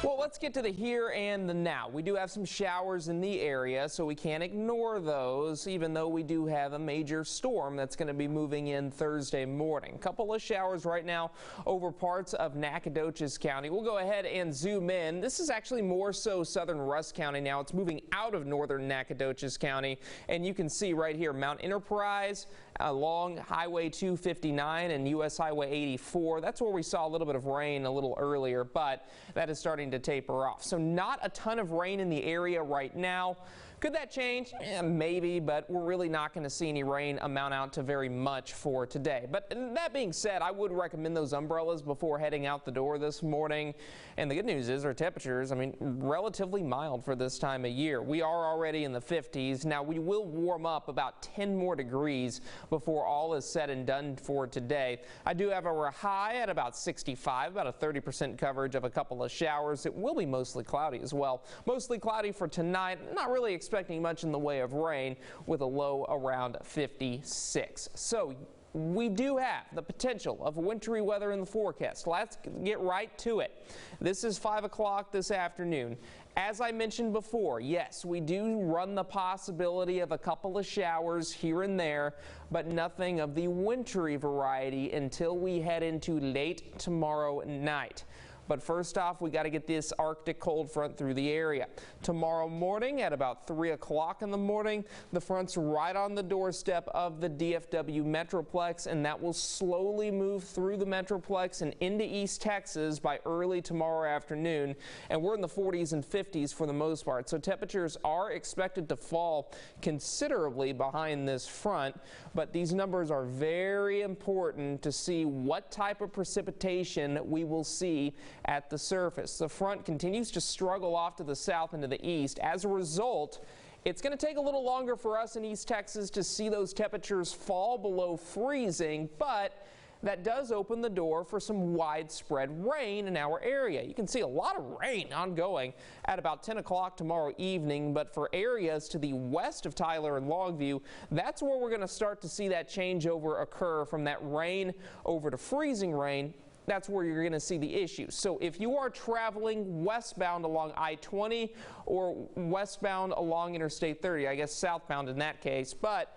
Well, let's get to the here and the now. We do have some showers in the area, so we can't ignore those, even though we do have a major storm that's going to be moving in Thursday morning. A couple of showers right now over parts of Nacogdoches County. We'll go ahead and zoom in. This is actually more so southern Rusk County now. It's moving out of northern Nacogdoches County, and you can see right here Mount Enterprise along Highway 259 and U.S. Highway 84. That's where we saw a little bit of rain a little earlier, but that is starting to taper off. So not a ton of rain in the area right now. Could that change? Maybe, but we're really not going to see any rain amount out to very much for today. But that being said, I would recommend those umbrellas before heading out the door this morning. And the good news is our temperatures, relatively mild for this time of year. We are already in the 50s. Now, we will warm up about 10 more degrees before all is said and done for today. I do have our high at about 65, about a 30% coverage of a couple of showers. It will be mostly cloudy as well. Mostly cloudy for tonight. Not really expecting much in the way of rain with a low around 56. So we do have the potential of wintry weather in the forecast. Let's get right to it. This is 5 o'clock this afternoon. As I mentioned before, yes, we do run the possibility of a couple of showers here and there, but nothing of the wintry variety until we head into late tomorrow night. But first off, we got to get this Arctic cold front through the area. Tomorrow morning at about 3 o'clock in the morning, the front's right on the doorstep of the DFW Metroplex, and that will slowly move through the Metroplex and into East Texas by early tomorrow afternoon. And we're in the 40s and 50s for the most part. So temperatures are expected to fall considerably behind this front, but these numbers are very important to see what type of precipitation we will see at the surface. The front continues to struggle off to the south and to the east. As a result, it's going to take a little longer for us in East Texas to see those temperatures fall below freezing, but that does open the door for some widespread rain in our area. You can see a lot of rain ongoing at about 10 o'clock tomorrow evening, but for areas to the west of Tyler and Longview, that's where we're going to start to see that changeover occur from that rain over to freezing rain. That's where you're going to see the issue. So if you are traveling westbound along I-20 or westbound along Interstate 30, I guess southbound in that case, but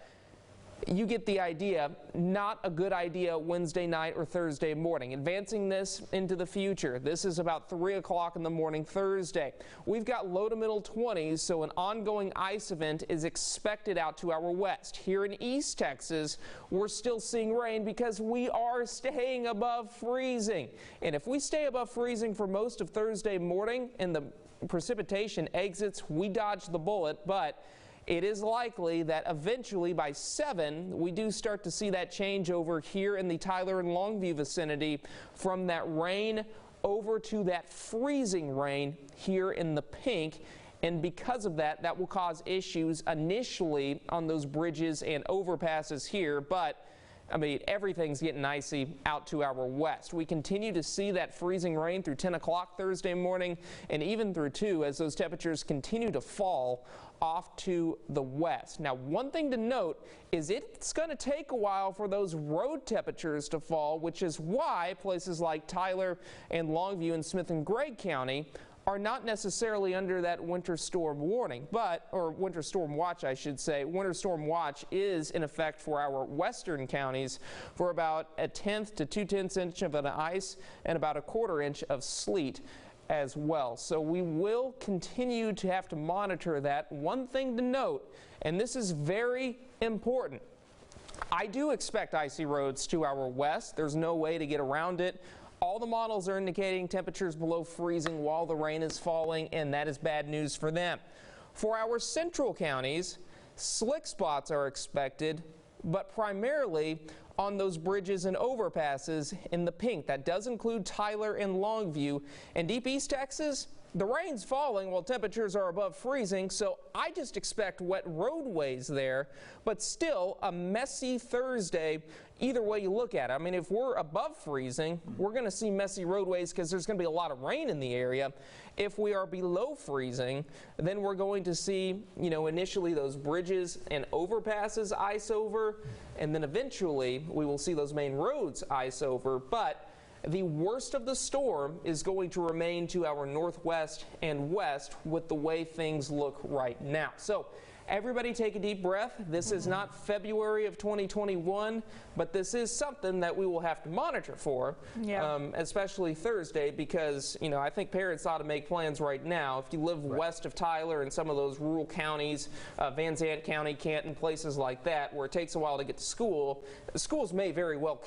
you get the idea. Not a good idea Wednesday night or Thursday morning. Advancing this into the future, this is about 3 o'clock in the morning Thursday. We've got low to middle 20s, so an ongoing ice event is expected out to our west. Here in East Texas, we're still seeing rain because we are staying above freezing. And if we stay above freezing for most of Thursday morning and the precipitation exits, we dodge the bullet, but it is likely that eventually by 7, we do start to see that change over here in the Tyler and Longview vicinity from that rain over to that freezing rain here in the pink. And because of that, that will cause issues initially on those bridges and overpasses here, but everything's getting icy out to our west. We continue to see that freezing rain through 10 o'clock Thursday morning and even through 2 as those temperatures continue to fall off to the west. Now, one thing to note is it's going to take a while for those road temperatures to fall, which is why places like Tyler and Longview and Smith and Gregg County are not necessarily under that winter storm warning, or winter storm watch, I should say. Winter storm watch is in effect for our western counties for about 1/10 to 2/10 inch of an ice and about 1/4 inch of sleet as well. So we will continue to have to monitor that. One thing to note, and this is very important, I do expect icy roads to our west. There's no way to get around it. All the models are indicating temperatures below freezing while the rain is falling, and that is bad news for them. For our central counties, slick spots are expected, but primarily on those bridges and overpasses in the pink. That does include Tyler and Longview. And deep East Texas, the rain's falling while temperatures are above freezing, so I just expect wet roadways there, but still a messy Thursday either way you look at it. If we're above freezing, we're going to see messy roadways because there's going to be a lot of rain in the area. If we are below freezing, then we're going to see, initially those bridges and overpasses ice over, and then eventually we will see those main roads ice over. But The worst of the storm is going to remain to our northwest and west with the way things look right now. So everybody take a deep breath. This is not February of 2021, but this is something that we will have to monitor for, especially Thursday, because, you know, I think parents ought to make plans right now. If you live west of Tyler and some of those rural counties, Van Zandt County, Canton, places like that, where it takes a while to get to school, schools may very well